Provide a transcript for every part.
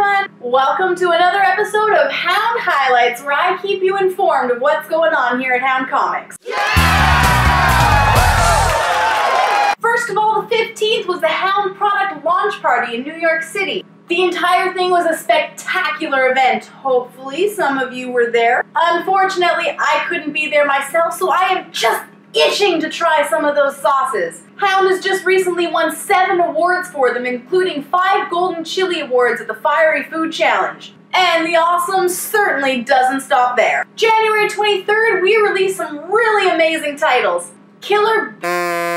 everyone! Welcome to another episode of Hound Highlights, where I keep you informed of what's going on here at Hound Comics. Yeah! First of all, the 15th was the Hound product launch party in New York City. The entire thing was a spectacular event. Hopefully some of you were there. Unfortunately, I couldn't be there myself, so I am just itching to try some of those sauces. Hound has just recently won 7 awards for them, including 5 Golden Chili Awards at the Fiery Food Challenge. And the awesome certainly doesn't stop there. January 23rd, we released some really amazing titles. Killer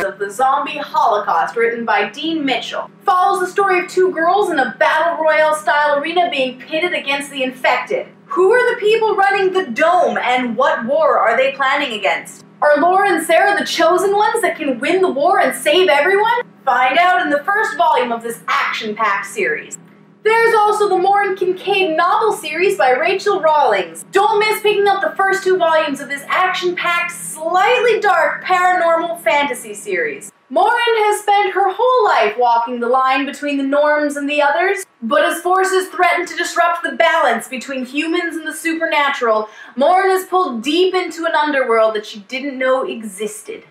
of the Zombie Holocaust, written by Dean Mitchell, follows the story of 2 girls in a battle royale style arena being pitted against the infected. Who are the people running the Dome, and what war are they planning against? Are Laura and Sarah the chosen ones that can win the war and save everyone? Find out in the first volume of this action-packed series. There's also the Morin Kincaid novel series by Rachel Rawlings. Don't miss picking up the first 2 volumes of this action-packed, slightly dark paranormal fantasy series. Morin has spent her whole life walking the line between the norms and the others, but as forces threaten to disrupt the balance between humans and the supernatural, Morin is pulled deep into an underworld that she didn't know existed.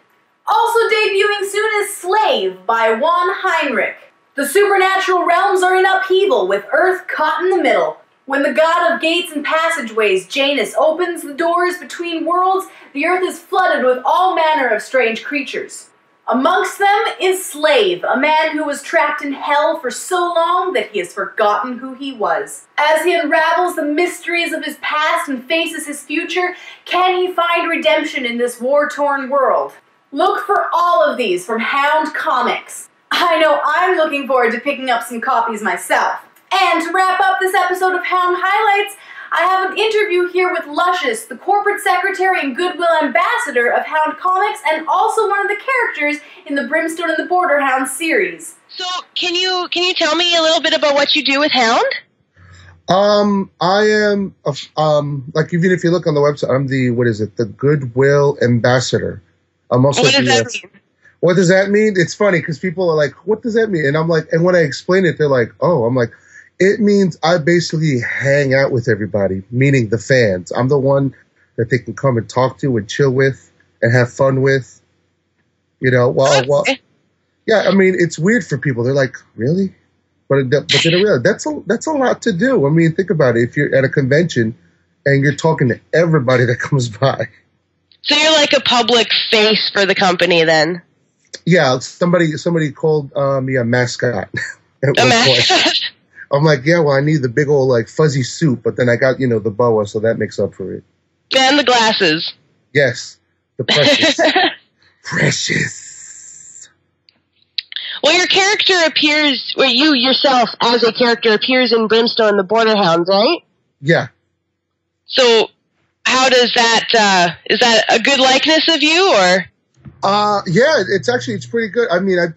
Also debuting soon is Slave by Juan Heinrich. The supernatural realms are in upheaval, with Earth caught in the middle. When the god of gates and passageways, Janus, opens the doors between worlds, the Earth is flooded with all manner of strange creatures. Amongst them is Slave, a man who was trapped in hell for so long that he has forgotten who he was. As he unravels the mysteries of his past and faces his future, can he find redemption in this war-torn world? Look for all of these from Hound Comics. I know I'm looking forward to picking up some copies myself. And to wrap up this episode of Hound Highlights, I have an interview here with Luscious, the corporate secretary and goodwill ambassador of Hound Comics, and also one of the characters in the Brimstone and the Border Hound series. So, can you tell me a little bit about what you do with Hound? I am, like, even if you look on the website, I'm the goodwill ambassador. I'm also what does that mean? What does that mean? It's funny because people are like, what does that mean? And I'm like, and when I explain it, they're like, oh, I'm like, it means I basically hang out with everybody, meaning the fans. I'm the one that they can come and talk to and chill with and have fun with. You know, yeah, I mean, it's weird for people. They're like, really? But they don't realize that's a lot to do. I mean, think about it. If you're at a convention and you're talking to everybody that comes by. So you're like a public face for the company then? Yeah, somebody called me a mascot. A mascot? I'm like, yeah, well, I need the big old, like, fuzzy suit, but then I got, the boa, so that makes up for it. And the glasses. Yes, the precious. Precious. Well, your character appears, or you yourself as a character appears in Brimstone and the Border Hounds, right? Yeah. So, how does that, is that a good likeness of you, or? Yeah, it's pretty good. I mean,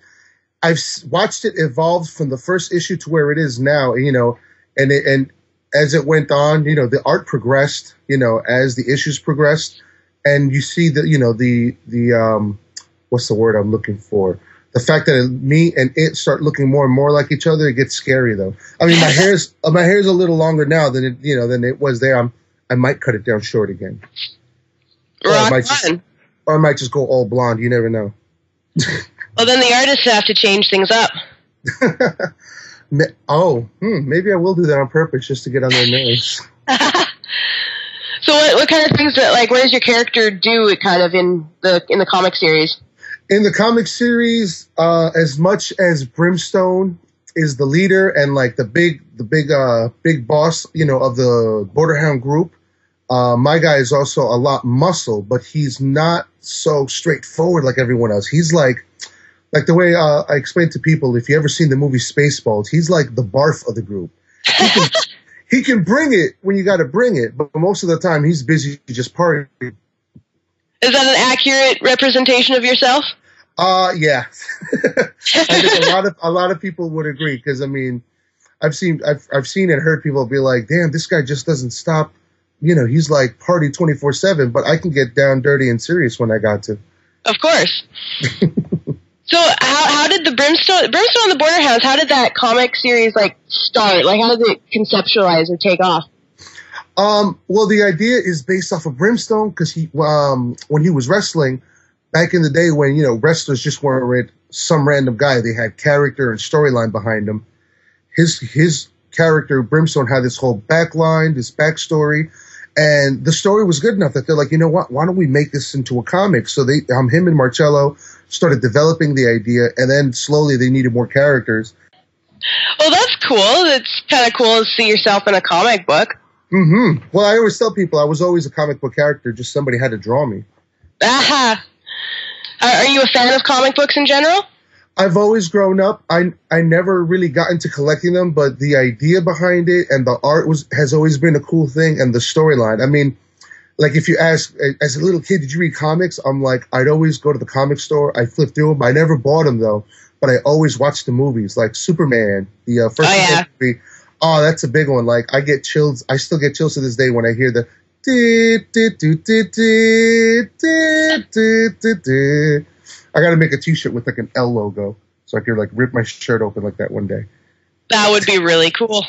I've watched it evolve from the first issue to where it is now, and as it went on, the art progressed, as the issues progressed, and you see the what's the word I'm looking for? The fact that me and it start looking more and more like each other, it gets scary though. I mean, my hair's a little longer now than it was there. I might cut it down short again. Or I might just go all blonde. You never know. Well, then the artists have to change things up. Maybe I will do that on purpose just to get on their nerves. So what kind of things, what does your character do kind of in the comic series? In the comic series, as much as Brimstone is the leader and like the big boss, of the Border Hound group, my guy is also a lot muscle, but he's not so straightforward like everyone else. He's like the way I explain to people, if you ever seen the movie Spaceballs, he's like the barf of the group. He can bring it when you got to bring it, but most of the time he's busy just partying. Is that an accurate representation of yourself? Yeah. I think a lot of people would agree because I mean, I've seen and heard people be like, "Damn, this guy just doesn't stop." He's like party 24/7, but I can get down dirty and serious when I got to. Of course. So how did the Brimstone and the Border Hounds, how did that comic series like start? Like how did it conceptualize or take off? Well, the idea is based off of Brimstone because he when he was wrestling back in the day when, you know, wrestlers just weren't some random guy. They had character and storyline behind them. His character, Brimstone, had this whole backline, this backstory, and the story was good enough that they're like, you know what, why don't we make this into a comic? So him and Marcello started developing the idea, and then slowly they needed more characters. Well, that's cool. It's kind of cool to see yourself in a comic book. Mm-hmm. Well, I always tell people I was always a comic book character, just somebody had to draw me. Aha. Are you a fan of comic books in general? I've always grown up. I never really got into collecting them, but the idea behind it and the art has always been a cool thing, and the storyline. I mean, like if you ask, as a little kid, did you read comics? I'm like, I'd always go to the comic store. I flip through them. I never bought them though, but I always watched the movies, like Superman, the first movie. Oh, that's a big one. Like I get chills. I still get chills to this day when I hear the. I got to make a T-shirt with like an L logo so I could like rip my shirt open like that one day. That would be really cool.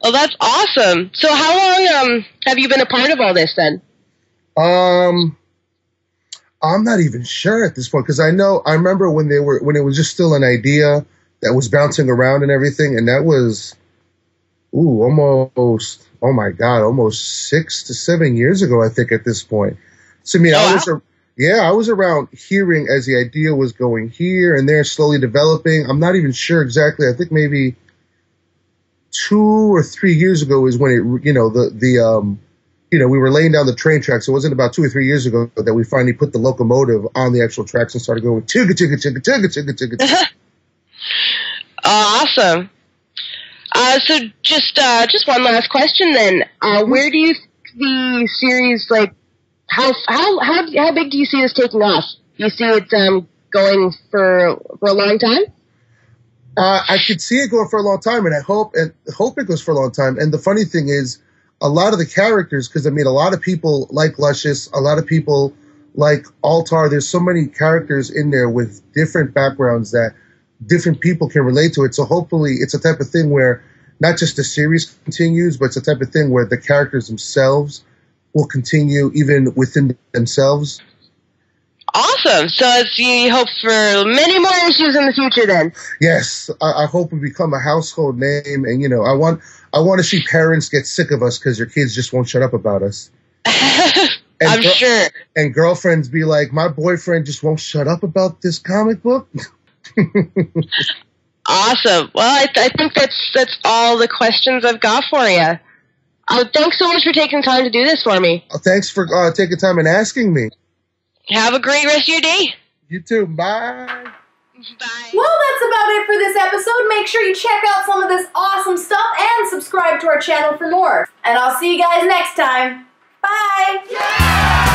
Well, that's awesome. So how long have you been a part of all this then? I'm not even sure at this point because I remember when it was just still an idea that was bouncing around and everything, and that was almost 6 to 7 years ago, I think, at this point. So I mean, I was around hearing as the idea was going here and there, slowly developing. I'm not even sure exactly. I think maybe 2 or 3 years ago is when it, we were laying down the train tracks. It wasn't about 2 or 3 years ago that we finally put the locomotive on the actual tracks and started going chugga chugga chugga chugga chugga chugga chugga. Awesome. So just one last question then. Where do you the series like? How big do you see this taking off? Do you see it going for a long time? I could see it going for a long time, and I hope it goes for a long time. And the funny thing is, a lot of the characters, because I mean, a lot of people like Luscious, a lot of people like Altar. There's so many characters in there with different backgrounds that different people can relate to it. So hopefully, it's a type of thing where not just the series continues, but it's a type of thing where the characters themselves will continue even within themselves. Awesome. So you hope for many more issues in the future then. Yes. I hope we become a household name. And, I want to see parents get sick of us because their kids just won't shut up about us. I'm sure. And girlfriends be like, my boyfriend just won't shut up about this comic book. Awesome. Well, I think that's all the questions I've got for you. Thanks so much for taking the time to do this for me. Thanks for taking time and asking me. Have a great rest of your day. You too. Bye. Bye. Well, that's about it for this episode. Make sure you check out some of this awesome stuff and subscribe to our channel for more. And I'll see you guys next time. Bye. Yeah!